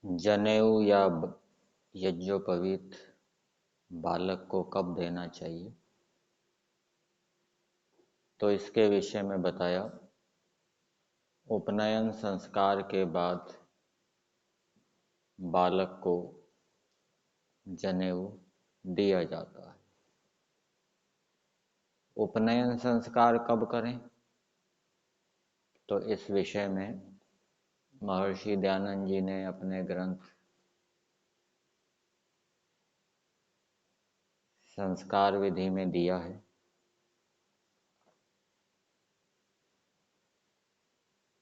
जनेऊ या यज्ञोपवीत बालक को कब देना चाहिए, तो इसके विषय में बताया। उपनयन संस्कार के बाद बालक को जनेऊ दिया जाता है। उपनयन संस्कार कब करें, तो इस विषय में महर्षि दयानंद जी ने अपने ग्रंथ संस्कार विधि में दिया है।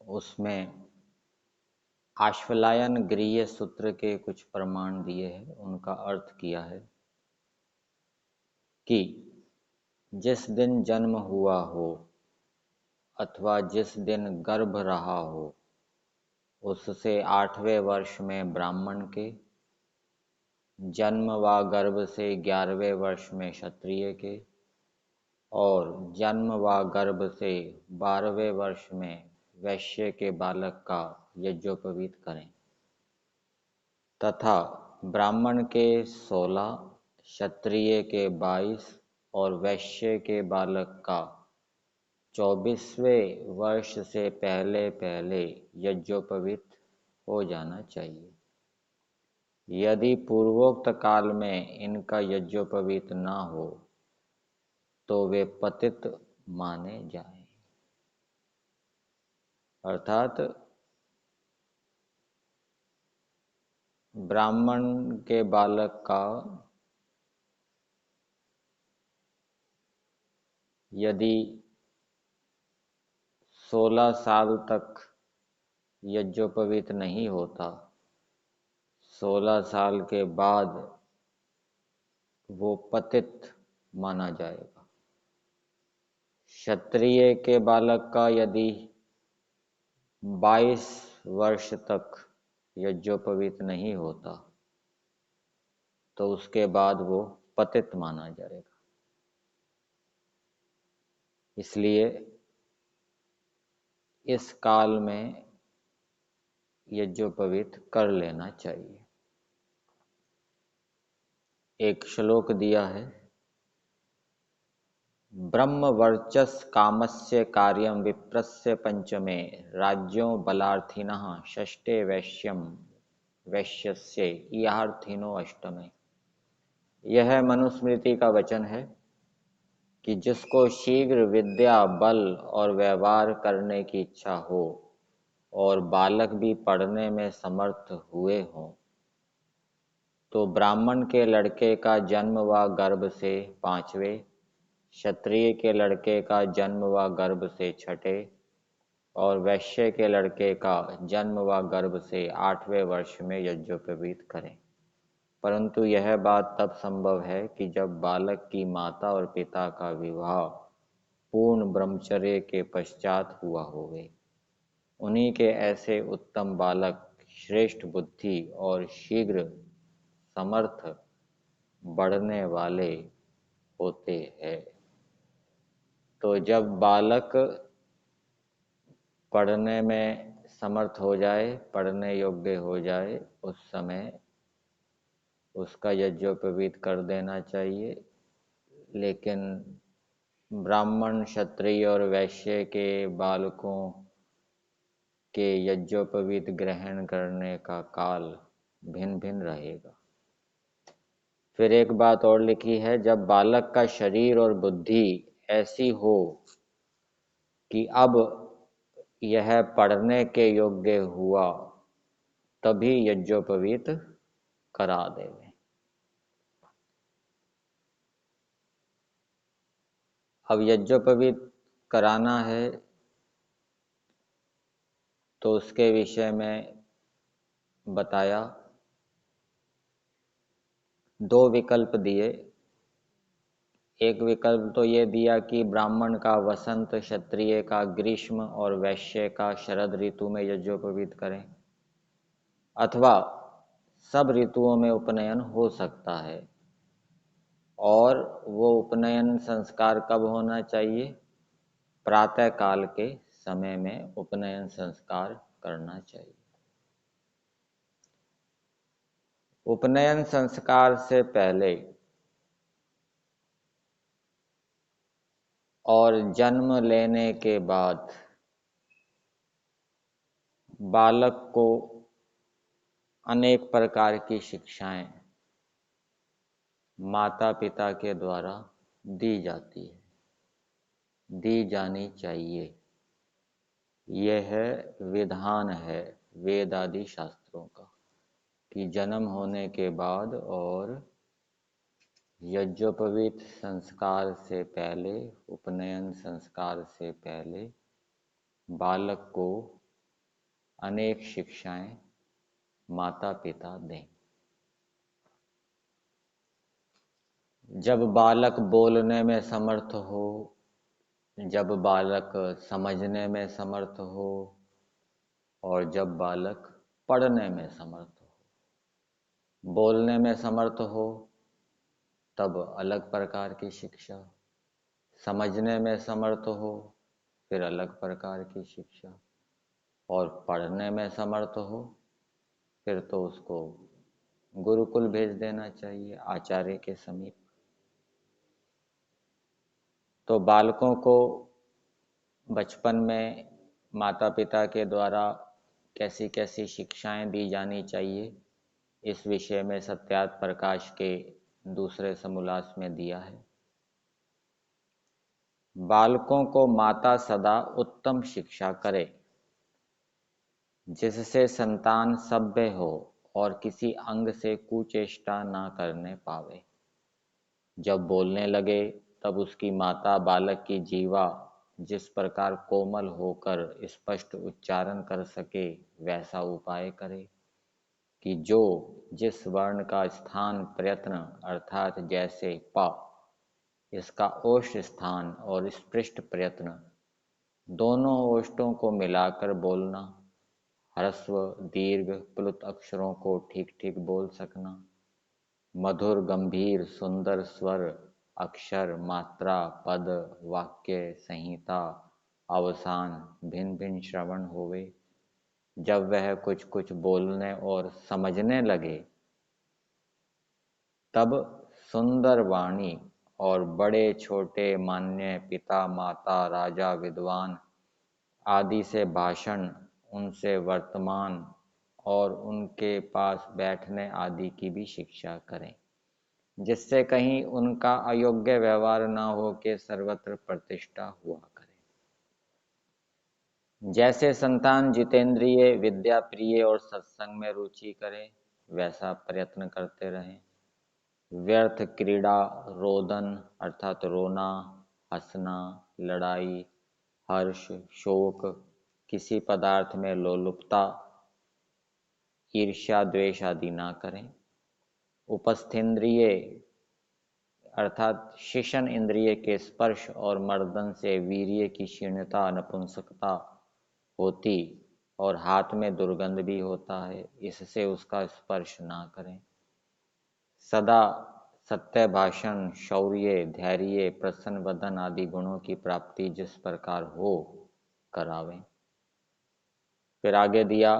उसमें आश्वलायन गृह्य सूत्र के कुछ प्रमाण दिए हैं, उनका अर्थ किया है कि जिस दिन जन्म हुआ हो अथवा जिस दिन गर्भ रहा हो, उससे 8वें वर्ष में ब्राह्मण के, जन्म व गर्भ से 11वें वर्ष में क्षत्रिय के और जन्म व गर्भ से 12वें वर्ष में वैश्य के बालक का यज्ञोपवीत करें तथा ब्राह्मण के 16, क्षत्रिय के 22 और वैश्य के बालक का 24वें वर्ष से पहले पहले यज्ञोपवीत हो जाना चाहिए। यदि पूर्वोक्त काल में इनका यज्ञोपवीत न हो तो वे पतित माने जाएं। अर्थात ब्राह्मण के बालक का यदि 16 साल तक यज्ञोपवीत नहीं होता, 16 साल के बाद वो पतित माना जाएगा। क्षत्रिय के बालक का यदि 22 वर्ष तक यज्ञोपवीत नहीं होता तो उसके बाद वो पतित माना जाएगा। इसलिए इस काल में यज्ञोपवीत कर लेना चाहिए। एक श्लोक दिया है, ब्रह्म वर्चस कामस्य कार्यम विप्रस्य पंचमे राज्यों बलार्थिनः षष्ठे वैश्यम वैश्यस्य यार्थिनो अष्टमे। यह मनुस्मृति का वचन है कि जिसको शीघ्र विद्या, बल और व्यवहार करने की इच्छा हो और बालक भी पढ़ने में समर्थ हुए हों, तो ब्राह्मण के लड़के का जन्म व गर्भ से 5वें, क्षत्रिय के लड़के का जन्म व गर्भ से 6ठे और वैश्य के लड़के का जन्म व गर्भ से 8वें वर्ष में यज्ञोपवीत करें। परंतु यह बात तब संभव है कि जब बालक की माता और पिता का विवाह पूर्ण ब्रह्मचर्य के पश्चात हुआ होवे। उन्हीं के ऐसे उत्तम बालक श्रेष्ठ बुद्धि और शीघ्र समर्थ बढ़ने वाले होते हैं। तो जब बालक पढ़ने में समर्थ हो जाए, पढ़ने योग्य हो जाए, उस समय उसका यज्ञोपवीत कर देना चाहिए। लेकिन ब्राह्मण, क्षत्रिय और वैश्य के बालकों के यज्ञोपवीत ग्रहण करने का काल भिन्न भिन्न रहेगा। फिर एक बात और लिखी है, जब बालक का शरीर और बुद्धि ऐसी हो कि अब यह पढ़ने के योग्य हुआ, तभी यज्ञोपवीत करा देवे। अब यज्ञोपवीत कराना है तो उसके विषय में बताया। 2 विकल्प दिए। एक विकल्प तो ये दिया कि ब्राह्मण का वसंत, क्षत्रिय का ग्रीष्म और वैश्य का शरद ऋतु में यज्ञोपवीत करें, अथवा सब ऋतुओं में उपनयन हो सकता है। और वो उपनयन संस्कार कब होना चाहिए? प्रातः काल के समय में उपनयन संस्कार करना चाहिए। उपनयन संस्कार से पहले और जन्म लेने के बाद बालक को अनेक प्रकार की शिक्षाएं माता पिता के द्वारा दी जाती है, दी जानी चाहिए। यह विधान है वेद आदि शास्त्रों का कि जन्म होने के बाद और यज्ञोपवीत संस्कार से पहले, उपनयन संस्कार से पहले बालक को अनेक शिक्षाएं माता पिता दें। जब बालक बोलने में समर्थ हो, जब बालक समझने में समर्थ हो और जब बालक पढ़ने में समर्थ हो। बोलने में समर्थ हो तब अलग प्रकार की शिक्षा, समझने में समर्थ हो फिर अलग प्रकार की शिक्षा, और पढ़ने में समर्थ हो फिर तो उसको गुरुकुल भेज देना चाहिए, आचार्य के समीप। तो बालकों को बचपन में माता पिता के द्वारा कैसी कैसी शिक्षाएं दी जानी चाहिए, इस विषय में सत्यार्थ प्रकाश के दूसरे समोल्लास में दिया है। बालकों को माता सदा उत्तम शिक्षा करे, जिससे संतान सभ्य हो और किसी अंग से कुचेष्टा ना करने पावे। जब बोलने लगे तब उसकी माता बालक की जीवा जिस प्रकार कोमल होकर स्पष्ट उच्चारण कर सके वैसा उपाय करे कि जो जिस वर्ण का स्थान प्रयत्न अर्थात जैसे प, इसका ओष्ठ स्थान और स्पृष्ट प्रयत्न दोनों ओष्ठों को मिलाकर बोलना, ह्रस्व दीर्घ प्लुत अक्षरों को ठीक ठीक बोल सकना, मधुर गंभीर सुंदर स्वर अक्षर मात्रा पद वाक्य संहिता अवसान भिन्न भिन्न श्रवण होवे। जब वह कुछ कुछ बोलने और समझने लगे तब सुंदर वाणी और बड़े छोटे मान्य पिता माता राजा विद्वान आदि से भाषण, उनसे वर्तमान और उनके पास बैठने आदि की भी शिक्षा करें, जिससे कहीं उनका अयोग्य व्यवहार न हो के सर्वत्र प्रतिष्ठा हुआ करे। जैसे संतान जितेंद्रिय विद्या प्रिय और सत्संग में रुचि करे वैसा प्रयत्न करते रहें। व्यर्थ क्रीड़ा रोदन अर्थात रोना हंसना लड़ाई हर्ष शोक किसी पदार्थ में लोलुपता ईर्ष्या द्वेष आदि ना करें। उपस्थेंद्रिय अर्थात शिशन इंद्रिय के स्पर्श और मर्दन से वीर्य की क्षीणता नपुंसकता होती और हाथ में दुर्गंध भी होता है, इससे उसका स्पर्श ना करें। सदा सत्य भाषण शौर्य धैर्य प्रसन्न वदन आदि गुणों की प्राप्ति जिस प्रकार हो करावें। फिर आगे दिया,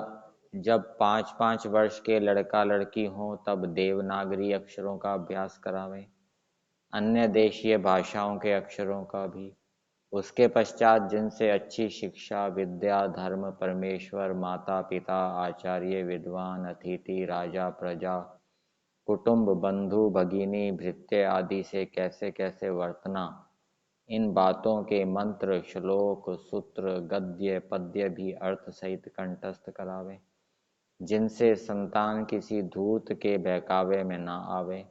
जब 5-5 वर्ष के लड़का लड़की हों तब देवनागरी अक्षरों का अभ्यास करावें, अन्य देशीय भाषाओं के अक्षरों का भी। उसके पश्चात जिनसे अच्छी शिक्षा विद्या धर्म परमेश्वर माता पिता आचार्य विद्वान अतिथि राजा प्रजा कुटुंब बंधु भगिनी भृत्य आदि से कैसे कैसे वर्तना, इन बातों के मंत्र श्लोक सूत्र गद्य पद्य भी अर्थ सहित कंठस्थ करावे, जिनसे संतान किसी धूर्त के बहकावे में न आवे,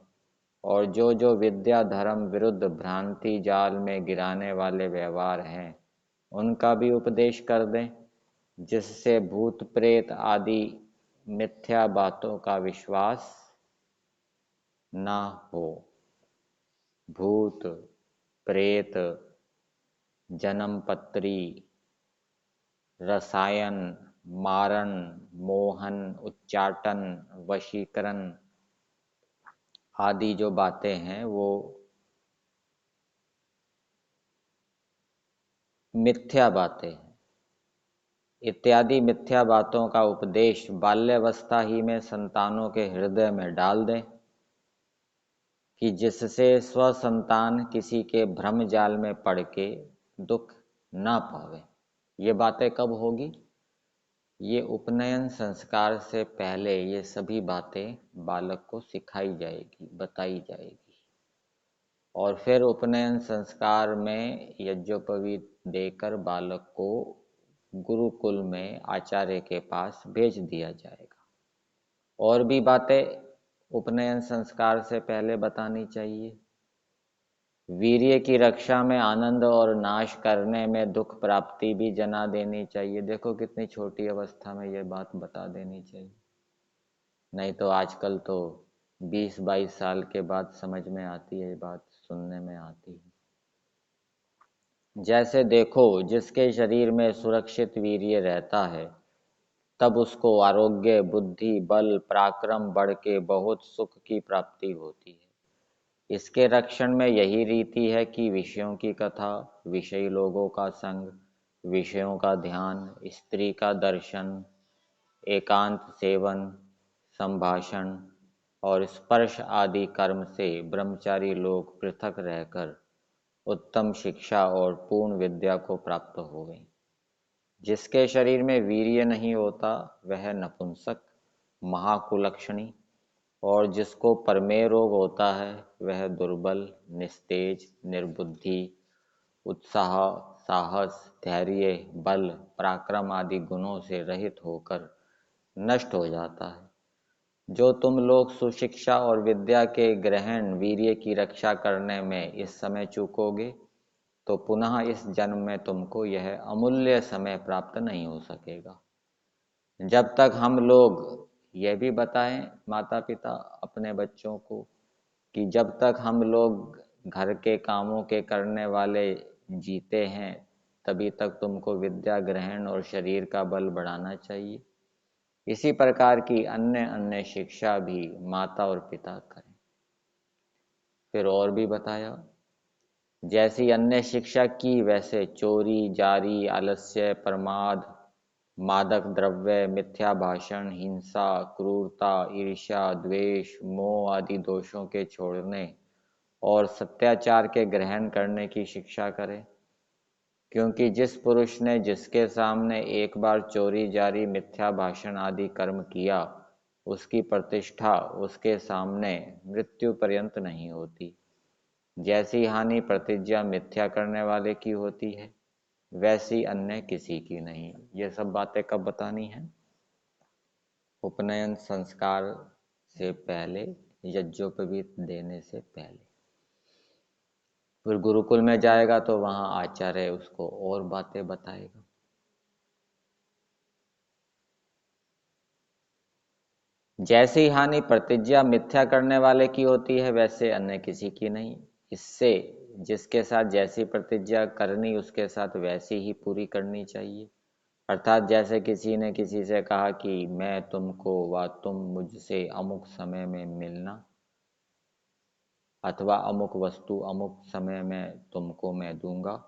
और जो जो विद्या धर्म विरुद्ध भ्रांति जाल में गिराने वाले व्यवहार हैं उनका भी उपदेश कर दें, जिससे भूत प्रेत आदि मिथ्या बातों का विश्वास ना हो। भूत प्रेत जन्मपत्री रसायन मारण मोहन उच्चाटन वशीकरण आदि जो बातें हैं वो मिथ्या बातें हैं, इत्यादि मिथ्या बातों का उपदेश बाल्यावस्था ही में संतानों के हृदय में डाल दें कि जिससे स्व संतान किसी के भ्रम जाल में पड़ के दुख ना पावे। ये बातें कब होगी? ये उपनयन संस्कार से पहले ये सभी बातें बालक को सिखाई जाएगी, बताई जाएगी, और फिर उपनयन संस्कार में यज्ञोपवीत देकर बालक को गुरुकुल में आचार्य के पास भेज दिया जाएगा। और भी बातें उपनयन संस्कार से पहले बतानी चाहिए। वीर्य की रक्षा में आनंद और नाश करने में दुख प्राप्ति भी जना देनी चाहिए। देखो कितनी छोटी अवस्था में ये बात बता देनी चाहिए। नहीं तो आजकल तो 20-22 साल के बाद समझ में आती है, बात सुनने में आती है। जैसे देखो, जिसके शरीर में सुरक्षित वीर्य रहता है तब उसको आरोग्य, बुद्धि, बल, पराक्रम बढ़ के बहुत सुख की प्राप्ति होती है। इसके रक्षण में यही रीति है कि विषयों की कथा, विषयी लोगों का संग, विषयों का ध्यान, स्त्री का दर्शन, एकांत सेवन, संभाषण और स्पर्श आदि कर्म से ब्रह्मचारी लोग पृथक रहकर उत्तम शिक्षा और पूर्ण विद्या को प्राप्त हो गई। जिसके शरीर में वीर्य नहीं होता वह नपुंसक, महाकुलक्षणी, और जिसको परमेय रोग होता है वह दुर्बल, निस्तेज, निर्बुद्धि, उत्साह, साहस, धैर्य, बल, पराक्रम आदि गुणों से रहित होकर नष्ट हो जाता है। जो तुम लोग सुशिक्षा और विद्या के ग्रहण, वीर्य की रक्षा करने में इस समय चूकोगे तो पुनः इस जन्म में तुमको यह अमूल्य समय प्राप्त नहीं हो सकेगा। जब तक हम लोग यह भी बताएं माता पिता अपने बच्चों को कि जब तक हम लोग घर के कामों के करने वाले जीते हैं तभी तक तुमको विद्या ग्रहण और शरीर का बल बढ़ाना चाहिए। इसी प्रकार की अन्य अन्य शिक्षा भी माता और पिता करें। फिर और भी बताया, जैसी अन्य शिक्षा की वैसे चोरी, जारी, आलस्य, प्रमाद, मादक द्रव्य, मिथ्या भाषण, हिंसा, क्रूरता, ईर्ष्या, द्वेष, मोह आदि दोषों के छोड़ने और सत्याचार के ग्रहण करने की शिक्षा करें। क्योंकि जिस पुरुष ने जिसके सामने एक बार चोरी, जारी, मिथ्या भाषण आदि कर्म किया उसकी प्रतिष्ठा उसके सामने मृत्यु पर्यंत नहीं होती। जैसी हानि प्रतिज्ञा मिथ्या करने वाले की होती है वैसी अन्य किसी की नहीं। ये सब बातें कब बतानी है? उपनयन संस्कार से पहले, यज्ञोपवीत देने से पहले। फिर गुरुकुल में जाएगा तो वहां आचार्य उसको और बातें बताएगा। जैसी हानि प्रतिज्ञा मिथ्या करने वाले की होती है वैसे अन्य किसी की नहीं। इससे जिसके साथ जैसी प्रतिज्ञा करनी उसके साथ वैसी ही पूरी करनी चाहिए। अर्थात जैसे किसी ने किसी से कहा कि मैं तुमको व तुम मुझसे अमुक समय में मिलना, अथवा अमुक वस्तु अमुक समय में तुमको मैं दूंगा,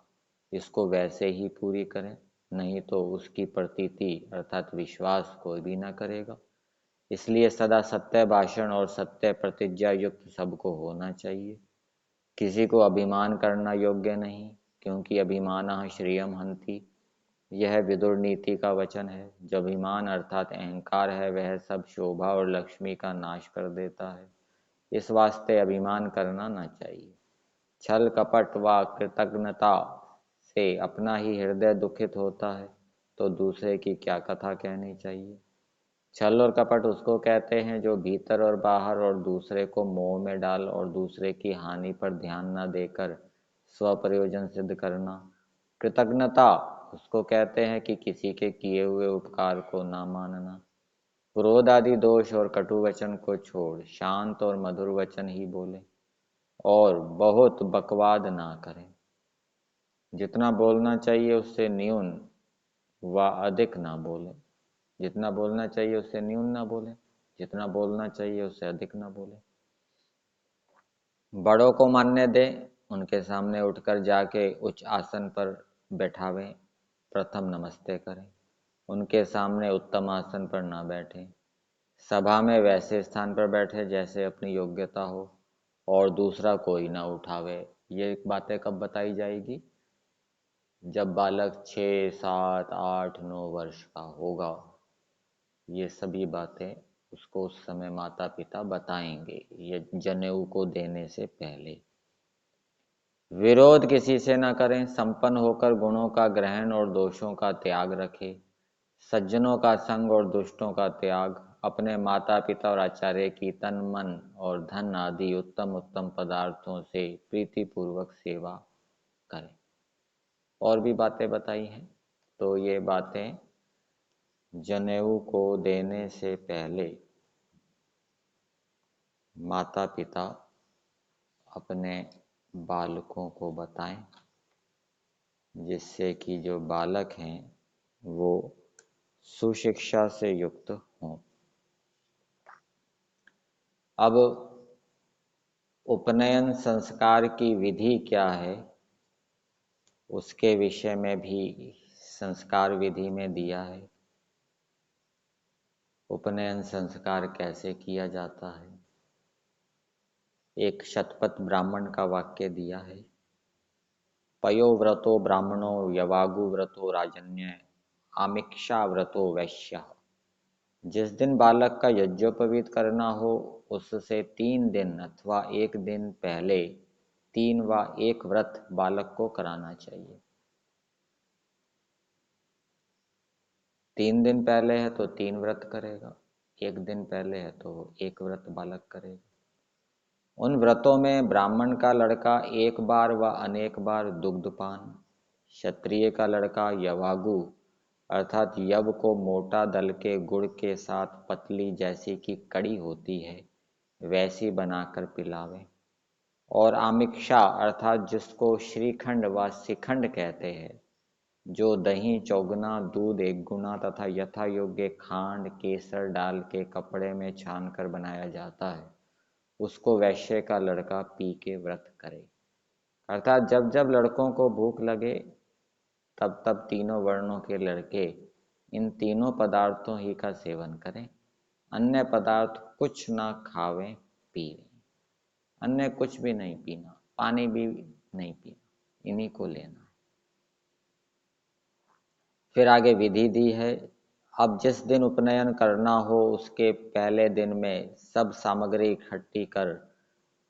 इसको वैसे ही पूरी करें, नहीं तो उसकी प्रतीति अर्थात विश्वास कोई भी ना करेगा। इसलिए सदा सत्य भाषण और सत्य प्रतिज्ञा युक्त सबको होना चाहिए। किसी को अभिमान करना योग्य नहीं, क्योंकि अभिमानः श्रियम हन्ति, यह विदुर नीति का वचन है। जो अभिमान अर्थात अहंकार है वह सब शोभा और लक्ष्मी का नाश कर देता है। इस वास्ते अभिमान करना न चाहिए। छल कपट व कृतज्ञता से अपना ही हृदय दुखित होता है तो दूसरे की क्या कथा कहनी चाहिए। छल और कपट उसको कहते हैं जो भीतर और बाहर और दूसरे को मोह में डाल और दूसरे की हानि पर ध्यान न देकर स्वप्रयोजन सिद्ध करना। कृतज्ञता उसको कहते हैं कि किसी के किए हुए उपकार को ना मानना। क्रोध आदि दोष और कटु वचन को छोड़ शांत और मधुर वचन ही बोले और बहुत बकवाद ना करें। जितना बोलना चाहिए उससे न्यून व अधिक ना बोले। जितना बोलना चाहिए उससे न्यून ना बोले, जितना बोलना चाहिए उससे अधिक ना बोले। बड़ों को मानने दें, उनके सामने उठकर जाके उच्च आसन पर बैठावें, प्रथम नमस्ते करें। उनके सामने उत्तम आसन पर ना बैठे, सभा में वैसे स्थान पर बैठे जैसे अपनी योग्यता हो, और दूसरा कोई ना उठावे। ये बातें कब बताई जाएगी? जब बालक 6, 7, 8, 9 वर्ष का होगा। ये सभी बातें उसको उस समय माता पिता बताएंगे, ये जनेऊ को देने से पहले। विरोध किसी से न करें, संपन्न होकर गुणों का ग्रहण और दोषों का त्याग रखें, सज्जनों का संग और दुष्टों का त्याग, अपने माता पिता और आचार्य की तन मन और धन आदि उत्तम उत्तम पदार्थों से प्रीतिपूर्वक सेवा करें। और भी बातें बताई हैं। तो ये बातें जनेऊ को देने से पहले माता पिता अपने बालकों को बताएं, जिससे कि जो बालक हैं वो सुशिक्षा से युक्त हों। अब उपनयन संस्कार की विधि क्या है, उसके विषय में भी संस्कार विधि में दिया है। उपनयन संस्कार कैसे किया जाता है, एक शतपथ ब्राह्मण का वाक्य दिया है। पयोव्रतो ब्राह्मणो यवागु व्रतो राजन्य आमिक्षा व्रतो वैश्य। जिस दिन बालक का यज्ञोपवीत करना हो उससे 3 दिन अथवा 1 दिन पहले 3 व 1 व्रत बालक को कराना चाहिए। 3 दिन पहले है तो 3 व्रत करेगा, 1 दिन पहले है तो 1 व्रत बालक करेगा। उन व्रतों में ब्राह्मण का लड़का 1 बार व अनेक बार दुग्धपान, क्षत्रिय का लड़का यवागु अर्थात यव को मोटा दल के गुड़ के साथ पतली जैसी कि कड़ी होती है वैसी बनाकर पिलावे, और आमिक्षा अर्थात जिसको श्रीखंड व शिखंड कहते हैं, जो दही चौगुना दूध 1 गुना तथा यथा योग्य खांड केसर डाल के कपड़े में छान कर बनाया जाता है, उसको वैश्य का लड़का पी के व्रत करे। अर्थात जब जब लड़कों को भूख लगे तब तब तीनों वर्णों के लड़के इन तीनों पदार्थों ही का सेवन करें, अन्य पदार्थ कुछ ना खावें पीवें। अन्य कुछ भी नहीं पीना, पानी भी नहीं पीना, इन्हीं को लेना। फिर आगे विधि दी है। अब जिस दिन उपनयन करना हो उसके पहले दिन में सब सामग्री इकट्ठी कर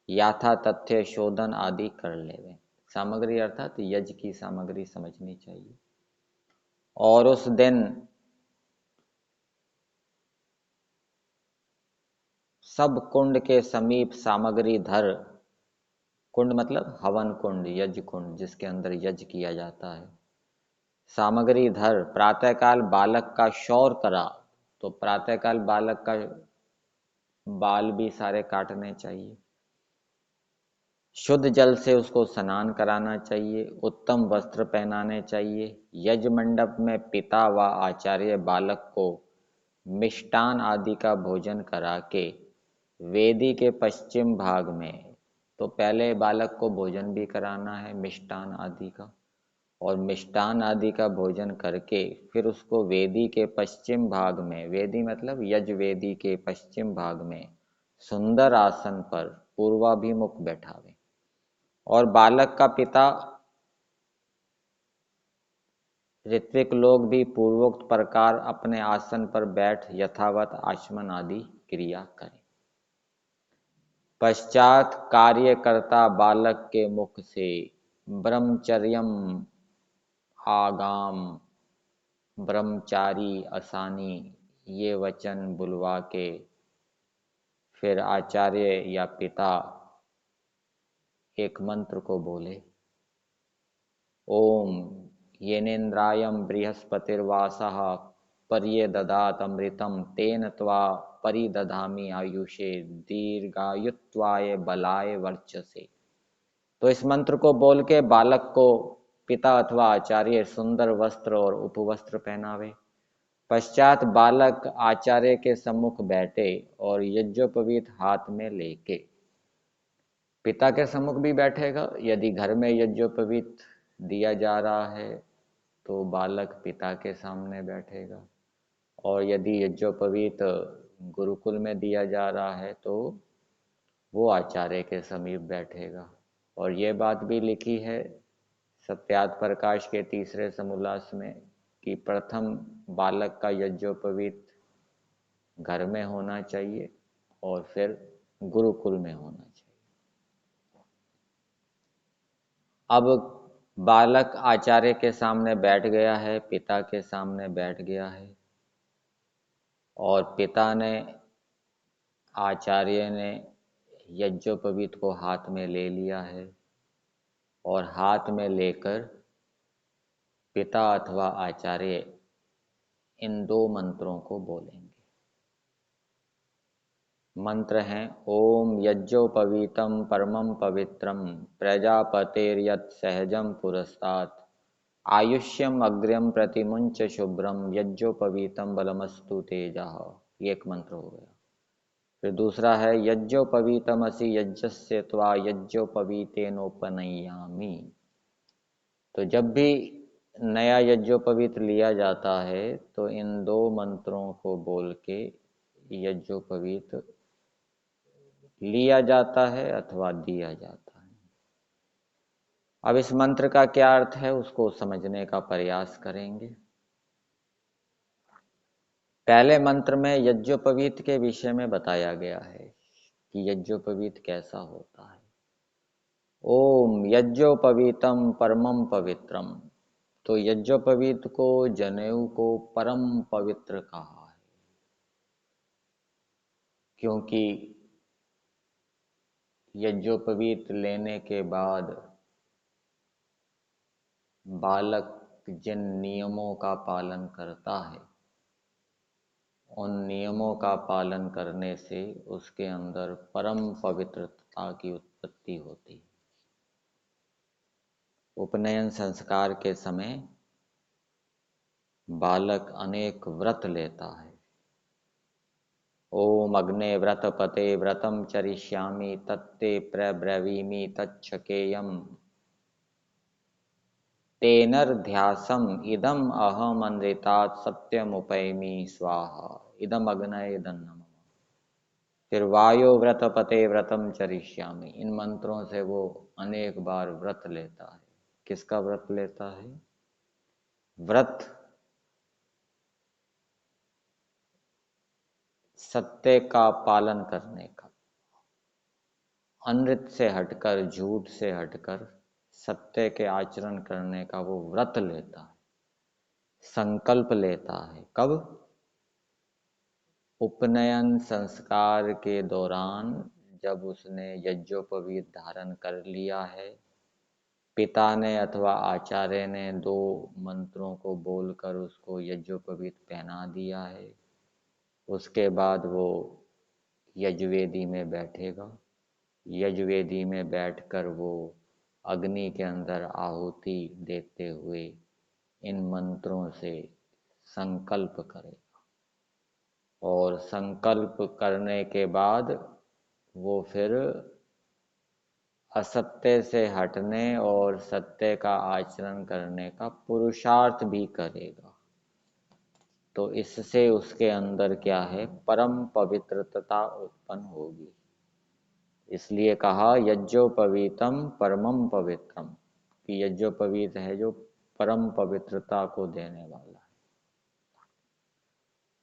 याथा तथ्य शोधन आदि कर लेवे। सामग्री अर्थात यज्ञ की सामग्री समझनी चाहिए। और उस दिन सब कुंड के समीप सामग्री धर, कुंड मतलब हवन कुंड, यज्ञ कुंड जिसके अंदर यज्ञ किया जाता है, सामग्री धर प्रातःकाल बालक का शौर करा। तो प्रातःकाल बालक का बाल भी सारे काटने चाहिए, शुद्ध जल से उसको स्नान कराना चाहिए, उत्तम वस्त्र पहनाने चाहिए। यज्ञ मंडप में पिता व आचार्य बालक को मिष्टान आदि का भोजन करा के वेदी के पश्चिम भाग में, तो पहले बालक को भोजन भी कराना है मिष्टान आदि का, और मिष्टान आदि का भोजन करके फिर उसको वेदी के पश्चिम भाग में, वेदी मतलब यज्ञ वेदी के पश्चिम भाग में सुंदर आसन पर पूर्वाभिमुख बैठावे, और बालक का पिता ऋत्विक लोग भी पूर्वोक्त प्रकार अपने आसन पर बैठ यथावत आचमन आदि क्रिया करें। पश्चात कार्यकर्ता बालक के मुख से ब्रह्मचर्यम आगाम ब्रह्मचारी असानी ये वचन बुलवा के फिर आचार्य या पिता एक मंत्र को बोले, ओम येनेन्द्रायम बृहस्पतिर्वासः पर्यददात अमृतम तेन त्वा परिदधामि आयुषे दीर्घायुत्वाय बलाय वर्चसे। तो इस मंत्र को बोल के बालक को पिता अथवा आचार्य सुंदर वस्त्र और उपवस्त्र पहनावे। पश्चात बालक आचार्य के सम्मुख बैठे और यज्ञोपवीत हाथ में लेके पिता के सम्मुख भी बैठेगा। यदि घर में यज्ञोपवीत दिया जा रहा है तो बालक पिता के सामने बैठेगा, और यदि यज्ञोपवीत गुरुकुल में दिया जा रहा है तो वो आचार्य के समीप बैठेगा। और ये बात भी लिखी है सत्यार्थ प्रकाश के तीसरे समोल्लास में कि प्रथम बालक का यज्ञोपवीत घर में होना चाहिए और फिर गुरुकुल में होना चाहिए। अब बालक आचार्य के सामने बैठ गया है, पिता के सामने बैठ गया है, और पिता ने, आचार्य ने यज्ञोपवीत को हाथ में ले लिया है, और हाथ में लेकर पिता अथवा आचार्य इन दो मंत्रों को बोलेंगे। मंत्र हैं ओम यज्ञोपवीतम परमं पवित्रम प्रजापतेर्यत् सहजम पुरस्तात् आयुष्यम अग्र्यम प्रतिमुंच शुभ्रम यज्ञोपवीतम बलमस्तु तेजः। ये एक मंत्र हो गया। फिर दूसरा है यज्ञोपवीतमसि यज्ञस्य त्वा यज्ञोपवीतेनोपनय्यामि। तो जब भी नया यज्ञोपवीत लिया जाता है तो इन दो मंत्रों को बोल के यज्ञोपवीत लिया जाता है अथवा दिया जाता है। अब इस मंत्र का क्या अर्थ है उसको समझने का प्रयास करेंगे। पहले मंत्र में यज्ञोपवीत के विषय में बताया गया है कि यज्ञोपवीत कैसा होता है। ओम यज्ञोपवीतम परमं पवित्रम। तो यज्ञोपवीत को, जनेऊ को परम पवित्र कहा है, क्योंकि यज्ञोपवीत लेने के बाद बालक जिन नियमों का पालन करता है उन नियमों का पालन करने से उसके अंदर परम पवित्रता की उत्पत्ति होती है। उपनयन संस्कार के समय बालक अनेक व्रत लेता है। ओम अग्ने व्रत पते व्रतम चरिष्यामि तत्ते प्रब्रवीमि तच्छकेयम तेनर्ध्यासम इदम अहम अनृतात् सत्यमुपैमि स्वाहा इदम अग्नये दन्नम। फिर वायो व्रत पते व्रतम चरिष्यामि। इन मंत्रों से वो अनेक बार व्रत लेता है। किसका व्रत लेता है? व्रत सत्य का पालन करने का, अनृत से हटकर, झूठ से हटकर सत्य के आचरण करने का वो व्रत लेता है, संकल्प लेता है। कब? उपनयन संस्कार के दौरान, जब उसने यज्ञोपवीत धारण कर लिया है, पिता ने अथवा आचार्य ने दो मंत्रों को बोलकर उसको यज्ञोपवीत पहना दिया है, उसके बाद वो यजुर्वेदी में बैठेगा। यजुर्वेदी में बैठकर वो अग्नि के अंदर आहुति देते हुए इन मंत्रों से संकल्प करेगा, और संकल्प करने के बाद वो फिर असत्य से हटने और सत्य का आचरण करने का पुरुषार्थ भी करेगा। तो इससे उसके अंदर क्या है? परम पवित्रता उत्पन्न होगी। इसलिए कहा यज्ञोपवीतम परमम पवित्रम, कि यज्ञोपवीत है जो परम पवित्रता को देने वाला है।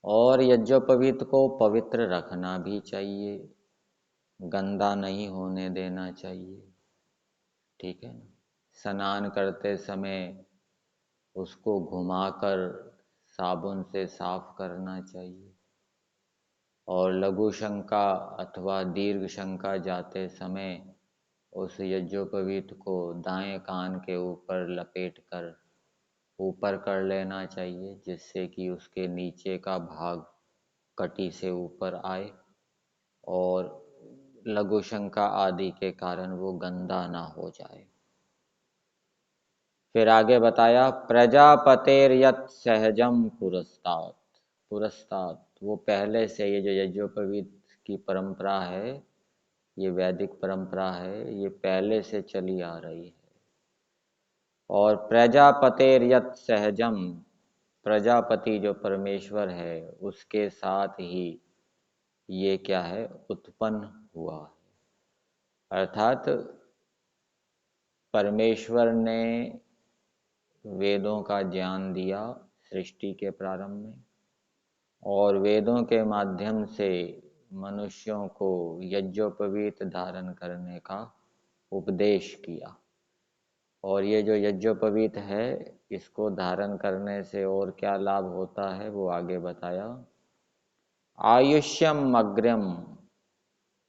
और यज्ञोपवीत को पवित्र रखना भी चाहिए, गंदा नहीं होने देना चाहिए। ठीक है ना? स्नान करते समय उसको घुमाकर साबुन से साफ करना चाहिए। और लघु शंका अथवा दीर्घ शंका जाते समय उस यज्ञोपवीत को दाएं कान के ऊपर लपेटकर ऊपर कर लेना चाहिए, जिससे कि उसके नीचे का भाग कटी से ऊपर आए और लघु शंका आदि के कारण वो गंदा ना हो जाए। फिर आगे बताया प्रजापतेर्यत् सहजम पुरस्तात्। पुरस्तात् वो पहले से, ये जो यज्ञोपवीत की परंपरा है, ये वैदिक परंपरा है, ये पहले से चली आ रही है। और प्रजापतेर्यत् सहजम, प्रजापति जो परमेश्वर है उसके साथ ही ये क्या है उत्पन्न हुआ है। अर्थात परमेश्वर ने वेदों का ज्ञान दिया सृष्टि के प्रारंभ में, और वेदों के माध्यम से मनुष्यों को यज्ञोपवीत धारण करने का उपदेश किया। और ये जो यज्ञोपवीत है इसको धारण करने से और क्या लाभ होता है वो आगे बताया। आयुष्यम अग्रम,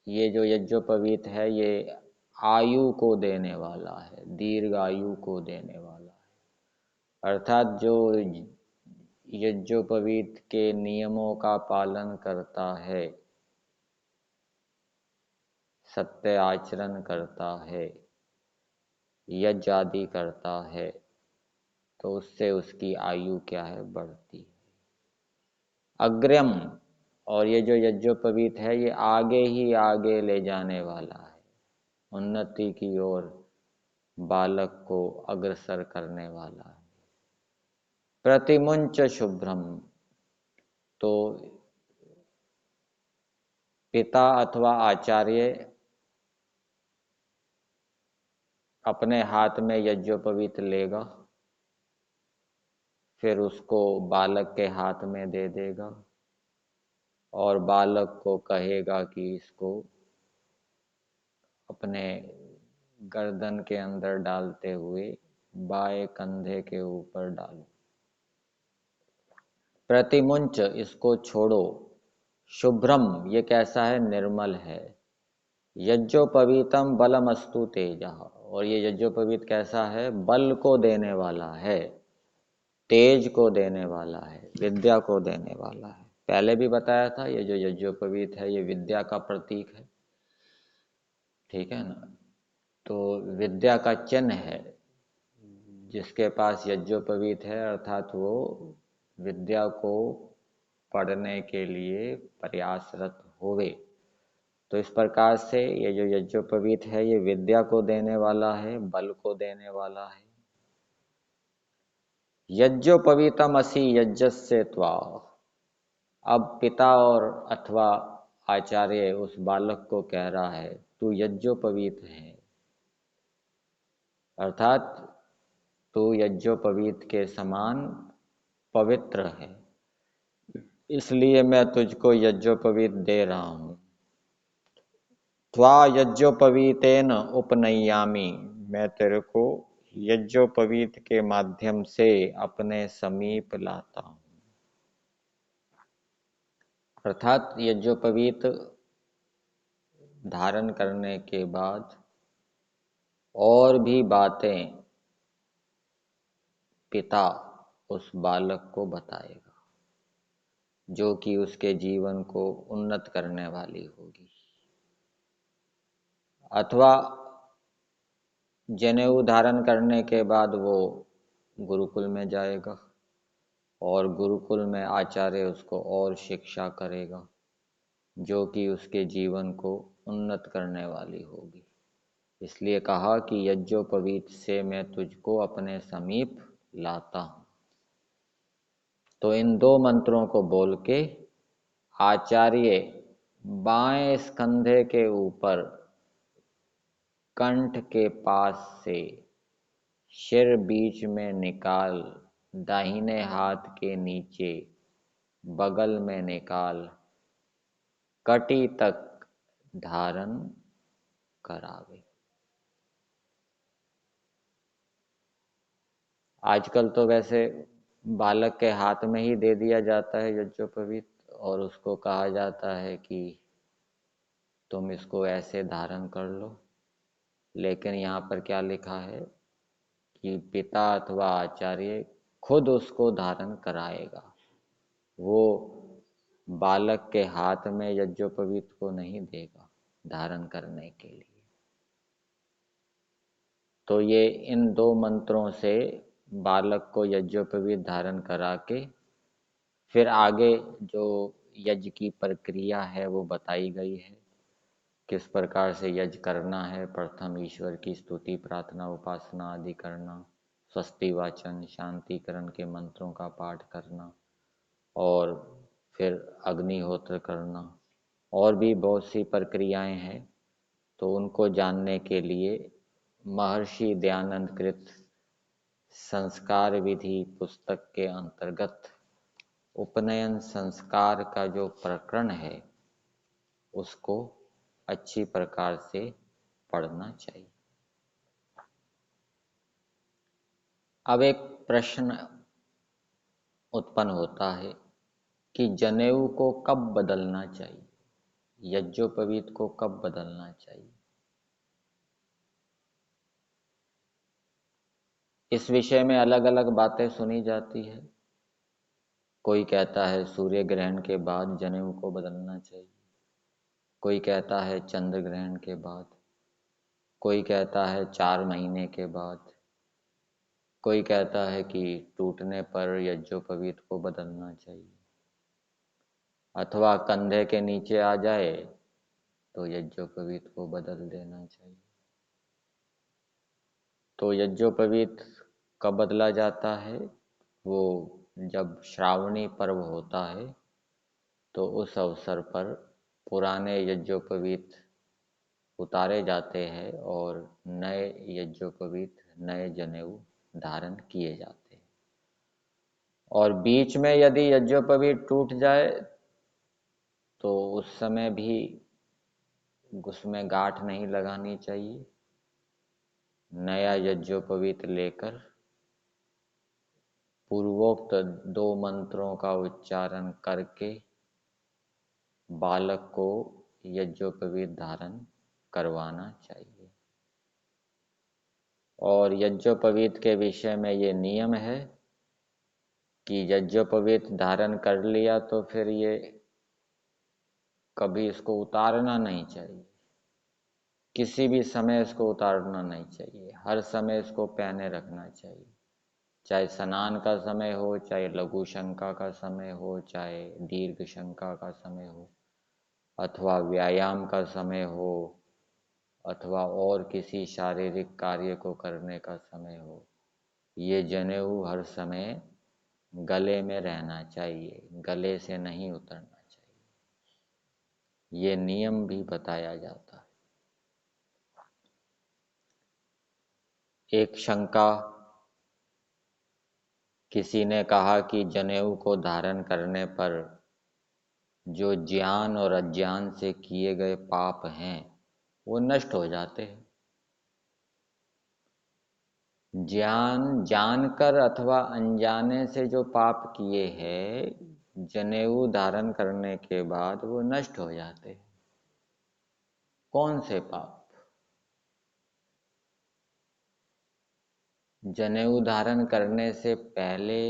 ये जो यज्ञोपवीत है ये आयु को देने वाला है, दीर्घ आयु को देने वाला है। अर्थात जो यज्ञोपवीत के नियमों का पालन करता है, सत्य आचरण करता है, यज्ञ आदि करता है, तो उससे उसकी आयु क्या है बढ़ती है। अग्रम, और ये जो यज्ञोपवीत है ये आगे ही आगे ले जाने वाला है, उन्नति की ओर बालक को अग्रसर करने वाला है। प्रतिमुंच शुभ्रम, तो पिता अथवा आचार्य अपने हाथ में यज्ञोपवीत लेगा, फिर उसको बालक के हाथ में दे देगा और बालक को कहेगा कि इसको अपने गर्दन के अंदर डालते हुए बाएं कंधे के ऊपर डालो। प्रतिमुंच, इसको छोड़ो। शुभ्रम, ये कैसा है निर्मल है। यज्ञोपवीतम बलमस्तु तेजः, और ये यज्ञोपवीत कैसा है बल को देने वाला है, तेज को देने वाला है, विद्या को देने वाला है। पहले भी बताया था ये जो यज्ञोपवीत है ये विद्या का प्रतीक है, ठीक है ना। तो विद्या का चिन्ह है, जिसके पास यज्ञोपवीत है अर्थात वो विद्या को पढ़ने के लिए प्रयासरत होवे। तो इस प्रकार से ये जो यज्ञोपवीत है ये विद्या को देने वाला है, बल को देने वाला है। यज्ञोपवीतम असि यज्ञस्य त्वा, अब पिता और अथवा आचार्य उस बालक को कह रहा है तू यज्ञोपवीत है, अर्थात तू यज्ञोपवीत के समान पवित्र है, इसलिए मैं तुझको यज्ञोपवीत दे रहा हूं। त्वा यज्ञोपवीतेन उपनय्यामि, मैं तेरे को यज्ञोपवीत के माध्यम से अपने समीप लाता हूं। अर्थात यज्ञोपवीत धारण करने के बाद और भी बातें पिता उस बालक को बताएगा जो कि उसके जीवन को उन्नत करने वाली होगी। अथवा जनेऊ धारण करने के बाद वो गुरुकुल में जाएगा और गुरुकुल में आचार्य उसको और शिक्षा करेगा जो कि उसके जीवन को उन्नत करने वाली होगी। इसलिए कहा कि यज्ञोपवीत से मैं तुझको अपने समीप लाता हूं। तो इन दो मंत्रों को बोल के आचार्य बाएं स्कंधे के ऊपर कंठ के पास से सिर बीच में निकाल, दाहिने हाथ के नीचे बगल में निकाल, कटी तक धारण करावे। आजकल तो वैसे बालक के हाथ में ही दे दिया जाता है यज्ञोपवीत, और उसको कहा जाता है कि तुम इसको ऐसे धारण कर लो। लेकिन यहाँ पर क्या लिखा है कि पिता अथवा आचार्य खुद उसको धारण कराएगा, वो बालक के हाथ में यज्ञोपवीत को नहीं देगा धारण करने के लिए। तो ये इन दो मंत्रों से बालक को यज्ञोपवीत धारण करा के फिर आगे जो यज्ञ की प्रक्रिया है वो बताई गई है, किस प्रकार से यज्ञ करना है। प्रथम ईश्वर की स्तुति प्रार्थना उपासना आदि करना, स्वस्ति वाचन शांतिकरण के मंत्रों का पाठ करना और फिर अग्निहोत्र करना और भी बहुत सी प्रक्रियाएं हैं। तो उनको जानने के लिए महर्षि दयानंद कृत संस्कार विधि पुस्तक के अंतर्गत उपनयन संस्कार का जो प्रकरण है उसको अच्छी प्रकार से पढ़ना चाहिए। अब एक प्रश्न उत्पन्न होता है कि जनेऊ को कब बदलना चाहिए, यज्ञोपवीत को कब बदलना चाहिए। इस विषय में अलग अलग बातें सुनी जाती है। कोई कहता है सूर्य ग्रहण के बाद जनेऊ को बदलना चाहिए, कोई कहता है चंद्र ग्रहण के बाद, कोई कहता है 4 महीने के बाद, कोई कहता है कि टूटने पर यज्ञोपवीत को बदलना चाहिए, अथवा कंधे के नीचे आ जाए तो यज्ञोपवीत को बदल देना चाहिए। तो यज्ञोपवीत कब बदला जाता है, वो जब श्रावणी पर्व होता है तो उस अवसर पर पुराने यज्ञोपवीत उतारे जाते हैं और नए यज्ञोपवीत नए जनेऊ धारण किए जाते हैं। और बीच में यदि यज्ञोपवीत टूट जाए तो उस समय भी उसमें गांठ नहीं लगानी चाहिए। नया यज्ञोपवीत लेकर पूर्वोक्त 2 मंत्रों का उच्चारण करके बालक को यज्ञोपवीत धारण करवाना चाहिए। और यज्ञोपवीत के विषय में ये नियम है कि यज्ञोपवीत धारण कर लिया तो फिर ये कभी इसको उतारना नहीं चाहिए, किसी भी समय इसको उतारना नहीं चाहिए, हर समय इसको पहने रखना चाहिए। चाहे स्नान का समय हो, चाहे लघु शंका का समय हो, चाहे दीर्घ शंका का समय हो, अथवा व्यायाम का समय हो, अथवा और किसी शारीरिक कार्य को करने का समय हो, ये जनेऊ हर समय गले में रहना चाहिए, गले से नहीं उतरना चाहिए। ये नियम भी बताया जाता है। एक शंका, किसी ने कहा कि जनेऊ को धारण करने पर जो ज्ञान और अज्ञान से किए गए पाप हैं वो नष्ट हो जाते हैं। ज्ञान जानकर अथवा अनजाने से जो पाप किए हैं जनेऊ धारण करने के बाद वो नष्ट हो जाते हैं। कौन से पाप? जनेऊ धारण करने से पहले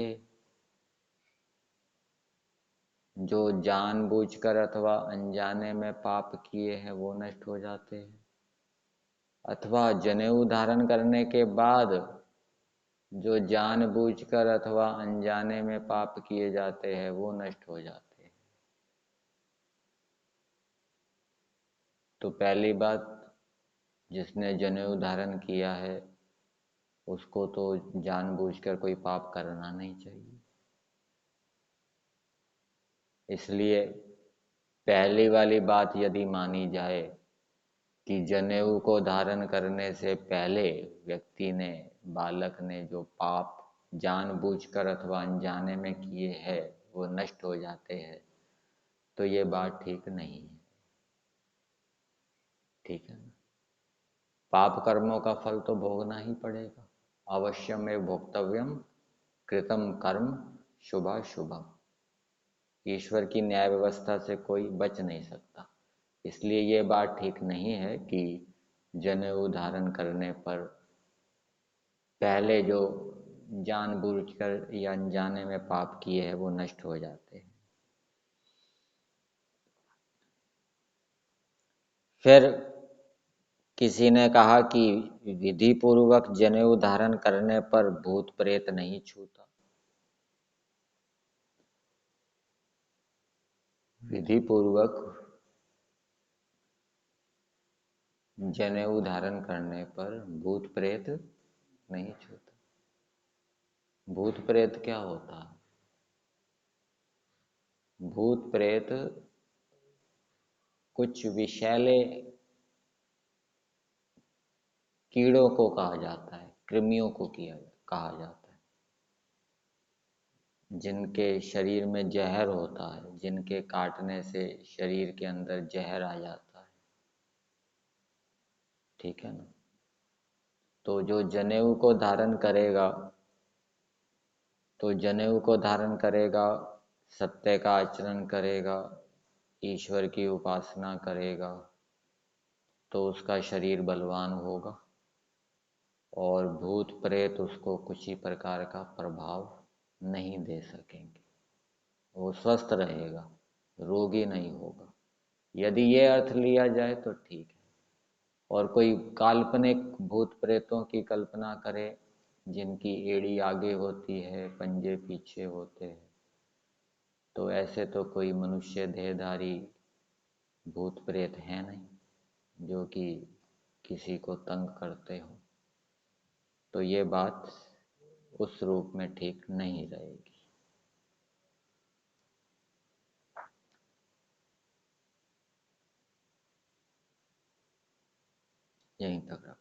जो जानबूझकर अथवा अनजाने में पाप किए हैं वो नष्ट हो जाते हैं, अथवा जनेऊ धारण करने के बाद जो जानबूझकर अथवा अनजाने में पाप किए जाते हैं वो नष्ट हो जाते हैं। तो पहली बात, जिसने जनेऊ धारण किया है उसको तो जानबूझकर कोई पाप करना नहीं चाहिए। इसलिए पहली वाली बात यदि मानी जाए कि जनेऊ को धारण करने से पहले व्यक्ति ने, बालक ने जो पाप जानबूझकर अथवा अनजाने में किए हैं वो नष्ट हो जाते हैं, तो ये बात ठीक नहीं है। ठीक है ना? पाप कर्मों का फल तो भोगना ही पड़ेगा। अवश्यमेव भोक्तव्यम कृतम कर्म शुभाशुभम। ईश्वर की न्याय व्यवस्था से कोई बच नहीं सकता। इसलिए ये बात ठीक नहीं है कि जनेऊ धारण करने पर पहले जो जानबूझकर या अनजाने में पाप किए हैं वो नष्ट हो जाते हैं। फिर किसी ने कहा कि विधि पूर्वक जनेऊ धारण करने पर भूत प्रेत नहीं छूता। विधि पूर्वक जनेऊ धारण करने पर भूत प्रेत नहीं छूता। भूत प्रेत क्या होता है? भूत प्रेत कुछ विषैले कीड़ों को कहा जाता है, कृमियों को किया कहा जाता है, जिनके शरीर में जहर होता है, जिनके काटने से शरीर के अंदर जहर आ जाता है। ठीक है ना? तो जो जनेऊ को धारण करेगा, तो जनेऊ को धारण करेगा, सत्य का आचरण करेगा, ईश्वर की उपासना करेगा, तो उसका शरीर बलवान होगा और भूत प्रेत उसको कुछ ही प्रकार का प्रभाव नहीं दे सकेंगे। वो स्वस्थ रहेगा, रोगी नहीं होगा। यदि ये अर्थ लिया जाए तो ठीक है। और कोई काल्पनिक भूत प्रेतों की कल्पना करे, जिनकी एड़ी आगे होती है, पंजे पीछे होते हैं, तो ऐसे तो कोई मनुष्य देहधारी भूत प्रेत हैं नहीं जो कि किसी को तंग करते हो। तो ये बात उस रूप में ठीक नहीं रहेगी। यहीं तक रख।